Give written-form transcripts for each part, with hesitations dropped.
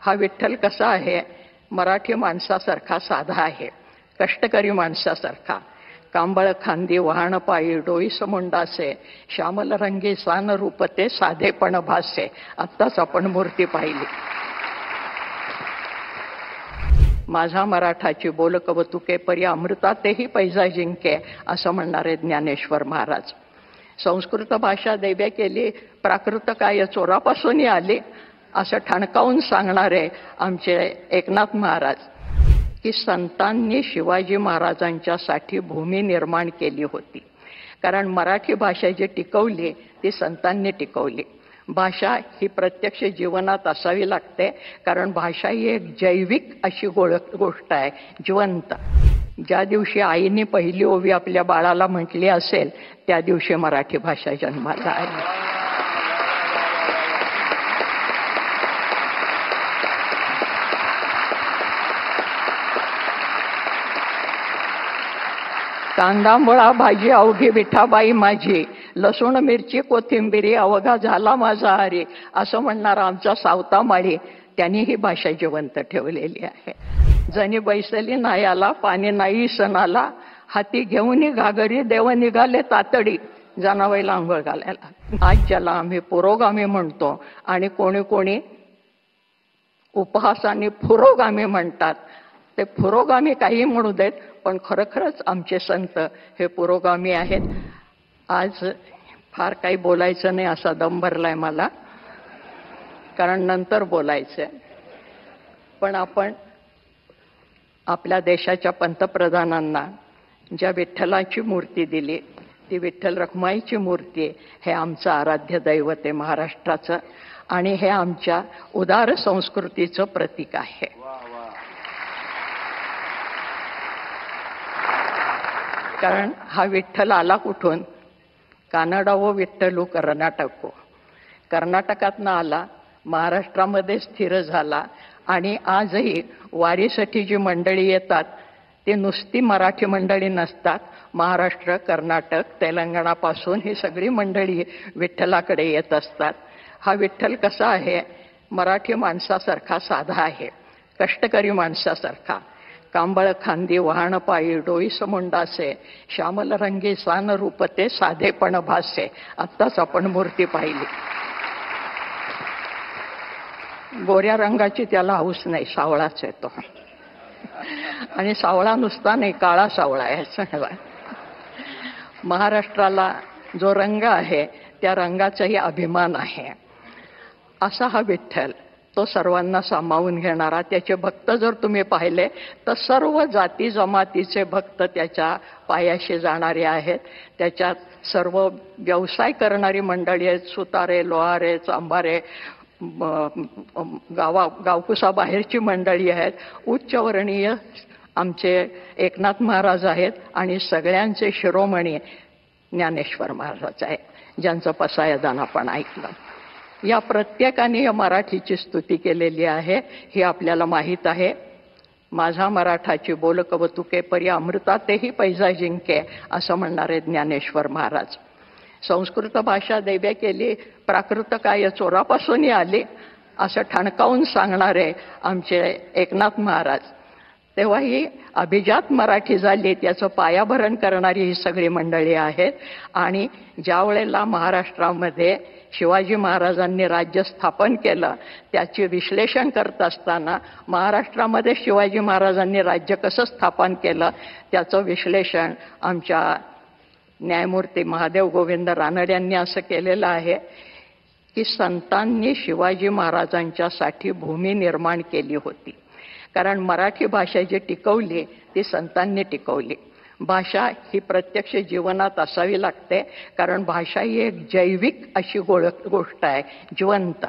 हा विठ्ठल कसा आहे? मराठी माणसासारखा साधा आहे, कष्टकरी माणसासारखा. कांबळ खांदी वाहन पायी डोईस मुंडासे, श्यामल रंगी सान रूपते साधेपण भासे. आत्ताच आपण मूर्ती पाहिली. माझा मराठाची बोल कवतुके परी अमृतातेही पैजा जिंके, असं म्हणणारे ज्ञानेश्वर महाराज. संस्कृत भाषा दैव्य केली, प्राकृत काय चोरापासूनही आली, असं ठणकावून सांगणारे आमचे एकनाथ महाराज, की संतांनी शिवाजी महाराजांच्यासाठी भूमी निर्माण केली होती. कारण मराठी भाषा जी टिकवली ती संतांनी टिकवली. भाषा ही प्रत्यक्ष जीवनात असावी लागते, कारण भाषा ही एक जैविक अशी गोष्ट आहे, जिवंत. ज्या दिवशी आईने पहिली ओवी आपल्या बाळाला म्हटली असेल त्या दिवशी मराठी भाषा जन्माला आली. कांदा मुळा भाजी अवघी विठाबाई माझी, लसूण मिरची कोथिंबिरी अवघा झाला माझा हरी, असं म्हणणारा आमचा सावता माळी, त्यांनी ही भाषा जिवंत ठेवलेली आहे. जणी बैसली नायाला पाणी नाही सणाला, हाती घेऊन घागरी देव निघाले तातडी, जनावईला आंघोळ घालायला. आज ज्याला आम्ही पुरोगामी म्हणतो आणि कोणी कोणी उपहासाने पुरोगामी म्हणतात, ते पुरोगामी काही म्हणू देत, पण खरोखरच आमचे संत हे पुरोगामी आहेत. आज फार काही बोलायचं नाही असा दम भरलाय मला, कारण नंतर बोलायचंय. पण आपण आपल्या देशाच्या पंतप्रधानांना ज्या विठ्ठलाची मूर्ती दिली, ती विठ्ठल रखुमाईची मूर्ती, हे आमचं आराध्य दैवत आहे महाराष्ट्राचं, आणि हे आमच्या उदार संस्कृतीचं प्रतीक आहे. कारण हा विठ्ठल आला कुठून? कानडावो विठ्ठलू कर्नाटको. कर्नाटकातनं आला, महाराष्ट्रामध्ये स्थिर झाला, आणि आजही वारीसाठी जी मंडळी येतात ती नुसती मराठी मंडळी नसतात. महाराष्ट्र, कर्नाटक, तेलंगणापासून ही सगळी मंडळी विठ्ठलाकडे येत असतात. हा विठ्ठल कसा आहे? मराठी माणसासारखा साधा आहे, कष्टकरी माणसासारखा. कांबळ खांदी वाहन पायी डोईस मुंडासे, श्यामल रंगी सान रूपते साधेपण भासे. आत्ताच आपण मूर्ती पाहिली. गोऱ्या रंगाची त्याला हौस नाही, सावळाच येतो. आणि सावळा नुसता नाही, काळा सावळा आहे. महाराष्ट्राला जो रंग आहे त्या रंगाचाही अभिमान आहे. असा हा विठ्ठल, तो सर्वांना सामावून घेणारा. त्याचे भक्त जर तुम्ही पाहिले तर सर्व जाती जमातीचे भक्त त्याच्या पायाशी जाणारे आहेत. त्याच्यात सर्व व्यवसाय करणारी मंडळी आहेत, सुतारे, लोहारे, चांभारे, गावकुसाबाहेरची मंडळी आहेत. उच्चवर्णीय आमचे एकनाथ महाराज आहेत, आणि सगळ्यांचे शिरोमणी ज्ञानेश्वर महाराज आहेत, ज्यांचं पसायदान आपण ऐकलं. या प्रत्येकाने या मराठीची स्तुती केलेली आहे, हे आपल्याला माहीत आहे. माझा मराठाची बोल कवतुके परी अमृतातेही पैजा जिंके, असं म्हणणारे ज्ञानेश्वर महाराज. संस्कृत भाषा दैव्य केली, प्राकृत काय चोरापासूनही आली, असं ठणकावून सांगणारे आमचे एकनाथ महाराज. तेव्हा ही अभिजात मराठी झाली, त्याचं पायाभरण करणारी ही सगळी मंडळी आहेत. आणि ज्या वेळेला महाराष्ट्रामध्ये शिवाजी महाराजांनी राज्य स्थापन केलं, त्याचे विश्लेषण करत असताना महाराष्ट्रामध्ये शिवाजी महाराजांनी राज्य कसं स्थापन केलं त्याचं विश्लेषण आमच्या न्यायमूर्ती महादेव गोविंद रानडे यांनी असं केलेलं आहे, की संतांनी शिवाजी महाराजांच्यासाठी भूमी निर्माण केली होती. कारण मराठी भाषा जी टिकवली ती संतांनी टिकवली. भाषा ही प्रत्यक्ष जीवनात असावी लागते, कारण भाषा ही एक जैविक अशी गोष्ट आहे, जिवंत.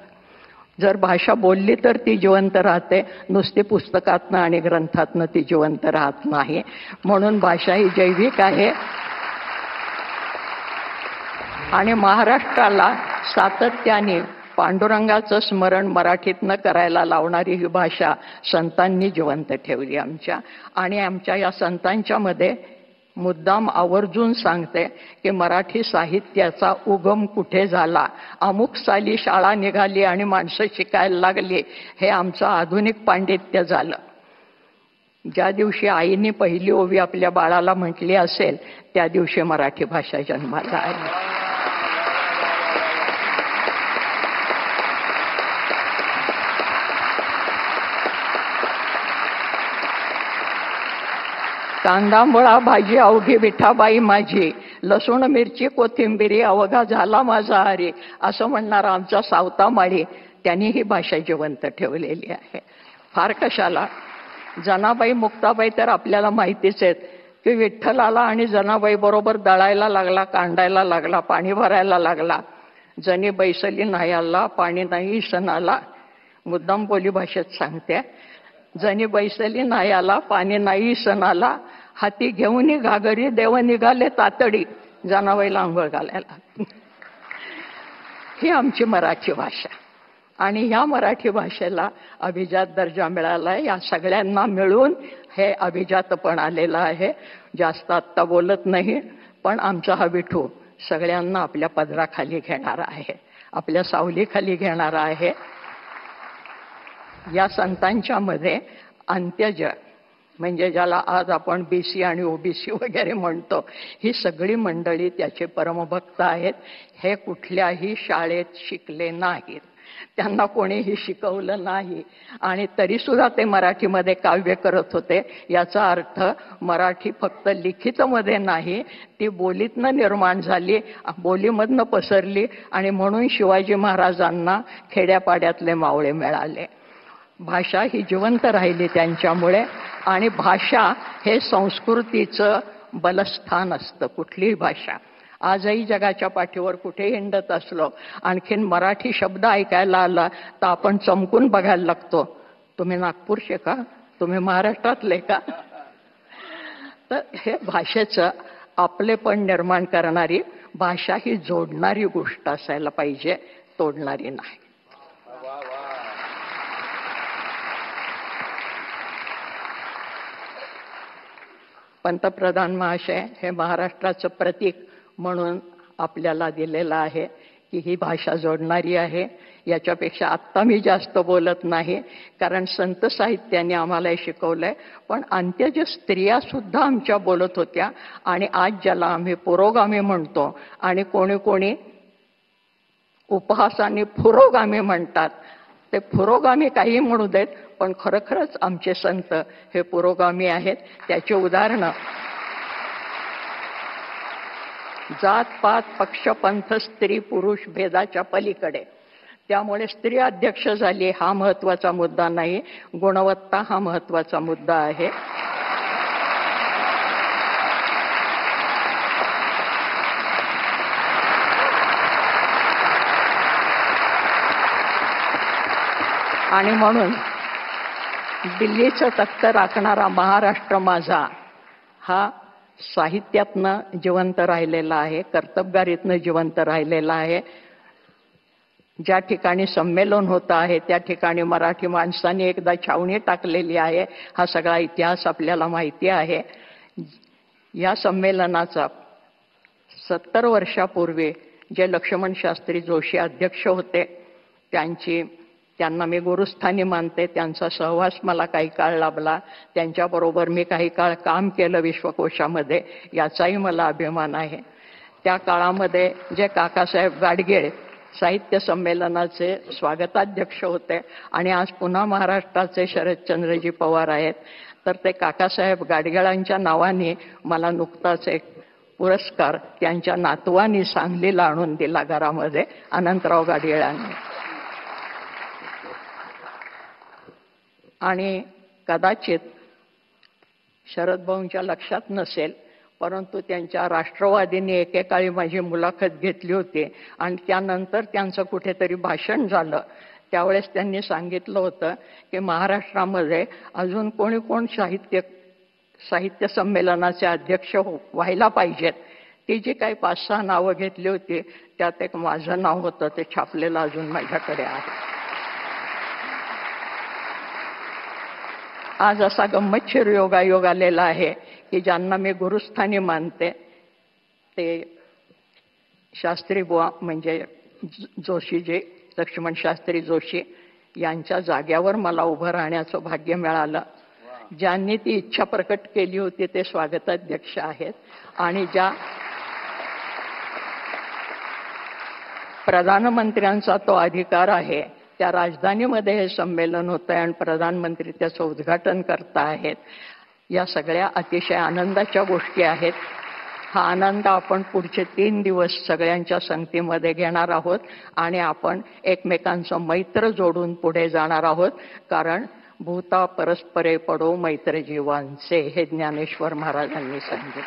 जर भाषा बोलली तर ती जिवंत राहते, नुसती पुस्तकातनं आणि ग्रंथातनं ती जिवंत राहत नाही. म्हणून भाषा ही जैविक आहे. आणि महाराष्ट्राला सातत्याने पांडुरंगाचं स्मरण मराठीतनं करायला लावणारी ही भाषा संतांनी जिवंत ठेवली आमच्या. आणि आमच्या या संतांच्या मध्ये मुद्दाम आवर्जून सांगते की मराठी साहित्याचा उगम कुठे झाला, अमुक साली शाळा निघाली आणि माणसं शिकायला लागली, हे आमचं आधुनिक पांडित्य झालं. ज्या दिवशी आईने पहिली ओवी आपल्या बाळाला म्हटली असेल त्या दिवशी मराठी भाषा जन्माला आली. कांदा मुळा भाजी अवघी विठाबाई माझी, लसूण मिरची कोथिंबिरी अवघा झाला माझा हरी, असं म्हणणारा आमचा सावता माळी त्यांनी ही भाषा जिवंत ठेवलेली आहे. फार कशाला, जनाबाई मुक्ताबाई तर आपल्याला माहितीच आहेत की विठ्ठलाला आणि जनाबाई बरोबर दळायला लागला, कांडायला लागला, पाणी भरायला लागला. जनी बैसली नाही आला पाणी नाही सणाला, मुद्दाम बोली भाषेत सांगते, जनी बैसली नाही आला पाणी नाही सणाला, हाती घेऊन घागरी देव निघाले तातडी, जनाबाईला आंघोळ घालायला. ही आमची मराठी भाषा आणि ह्या मराठी भाषेला अभिजात दर्जा मिळाला आहे. या सगळ्यांना मिळून हे अभिजातपण आलेलं आहे. जास्त आत्ता बोलत नाही, पण आमचा हा विठू सगळ्यांना आपल्या पदराखाली घेणारा आहे, आपल्या सावलीखाली घेणारा आहे. या संतांच्या मध्ये अंत्यज म्हणजे ज्याला आज आपण BC आणि OBC वगैरे म्हणतो, ही सगळी मंडळी त्याचे परमभक्त आहेत. हे कुठल्याही शाळेत शिकले नाहीत, त्यांना कोणीही शिकवलं नाही आणि तरी सुद्धा ते मराठीमध्ये काव्य करत होते. याचा अर्थ मराठी फक्त लिखितमध्ये नाही, ती बोलीतनं निर्माण झाली, बोलीमधनं पसरली आणि म्हणून शिवाजी महाराजांना खेड्यापाड्यातले मावळे मिळाले. भाषा ही जिवंत राहिली त्यांच्यामुळे आणि भाषा हे संस्कृतीचं बलस्थान असतं. कुठलीही भाषा आजही जगाच्या पाठीवर कुठे हिंडत असलो, आणखीन मराठी शब्द ऐकायला आला तर आपण चमकून बघायला लागतो, तुम्ही नागपूरचे का, तुम्ही महाराष्ट्रातले का. तर हे भाषेचं आपलेपण निर्माण करणारी, भाषा ही जोडणारी गोष्ट असायला पाहिजे, तोडणारी नाही. पंतप्रधान महाशय हे महाराष्ट्राचं प्रतीक म्हणून आपल्याला दिलेलं आहे की ही भाषा जोडणारी आहे. याच्यापेक्षा आत्ता मी जास्त बोलत नाही, कारण संत साहित्याने आम्हाला शिकवलंय. पण अंत्यज स्त्रिया सुद्धा आमच्या बोलत होत्या आणि आज ज्याला आम्ही पुरोगामी म्हणतो आणि कोणी कोणी उपहासाने पुरोगामी म्हणतात, ते पुरोगामी काही म्हणू देत, पण खरोखरच आमचे संत हे पुरोगामी आहेत. त्याचे उदाहरणं जात पात पक्ष पंथ स्त्री पुरुष भेदाच्या पलीकडे. त्यामुळे स्त्री अध्यक्ष झाली हा महत्वाचा मुद्दा नाही, गुणवत्ता हा महत्वाचा मुद्दा आहे. आणि म्हणून दिल्लीचं तख्त राखणारा महाराष्ट्र माझा हा साहित्यातनं जिवंत राहिलेला आहे, कर्तबगारीतनं जिवंत राहिलेला आहे. ज्या ठिकाणी संमेलन होतं आहे त्या ठिकाणी मराठी माणसांनी एकदा छावणी टाकलेली आहे. हा सगळा इतिहास आपल्याला माहिती आहे. या संमेलनाचा 70 वर्षापूर्वी जे लक्ष्मण शास्त्री जोशी अध्यक्ष होते, त्यांना मी गुरुस्थानी मानते. त्यांचा सहवास मला काही काळ लाभला, त्यांच्याबरोबर मी काही काळ काम केलं विश्वकोशामध्ये, याचाही मला अभिमान आहे. त्या काळामध्ये जे काकासाहेब गाडगीळ साहित्य संमेलनाचे स्वागताध्यक्ष होते आणि आज पुन्हा महाराष्ट्राचे शरदचंद्रजी पवार आहेत, तर ते काकासाहेब गाडगिळांच्या नावाने मला नुकताच एक पुरस्कार त्यांच्या नातवांनी सांगलीला आणून दिला घरामध्ये, अनंतराव गाडगिळांनी. आणि कदाचित शरद भाऊंच्या लक्षात नसेल, परंतु त्यांच्या राष्ट्रवादीने एकेकाळी माझी मुलाखत घेतली होती आणि त्यानंतर त्यांचं कुठेतरी भाषण झालं. त्यावेळेस त्यांनी सांगितलं होतं की महाराष्ट्रामध्ये अजून कोणी कोण साहित्य संमेलनाचे अध्यक्ष व्हायला पाहिजेत. ती जी काही 5-6 नावं घेतली होती त्यात एक माझं नाव होतं, ते छापलेलं अजून माझ्याकडे आहे. आज असा गंमतशीर योगायोग आलेला आहे की ज्यांना मी गुरुस्थानी मानते ते शास्त्री बुवा म्हणजे जोशीजी, लक्ष्मण शास्त्री जोशी यांच्या जाग्यावर मला उभं राहण्याचं भाग्य मिळालं. ज्यांनी ती इच्छा प्रकट केली होती ते स्वागताध्यक्ष आहेत. आणि ज्या प्रधानमंत्र्यांचा तो अधिकार आहे, त्या राजधानीमध्ये हे संमेलन होतं आहे आणि प्रधानमंत्री त्याचं उद्घाटन करता आहेत. या सगळ्या अतिशय आनंदाच्या गोष्टी आहेत. हा आनंद आपण पुढचे 3 दिवस सगळ्यांच्या संगतीमध्ये घेणार आहोत आणि आपण एकमेकांचं मैत्र जोडून पुढे जाणार आहोत. कारण भूता परस्परे पडो मैत्र जीवांचे, हे ज्ञानेश्वर महाराजांनी सांगितले.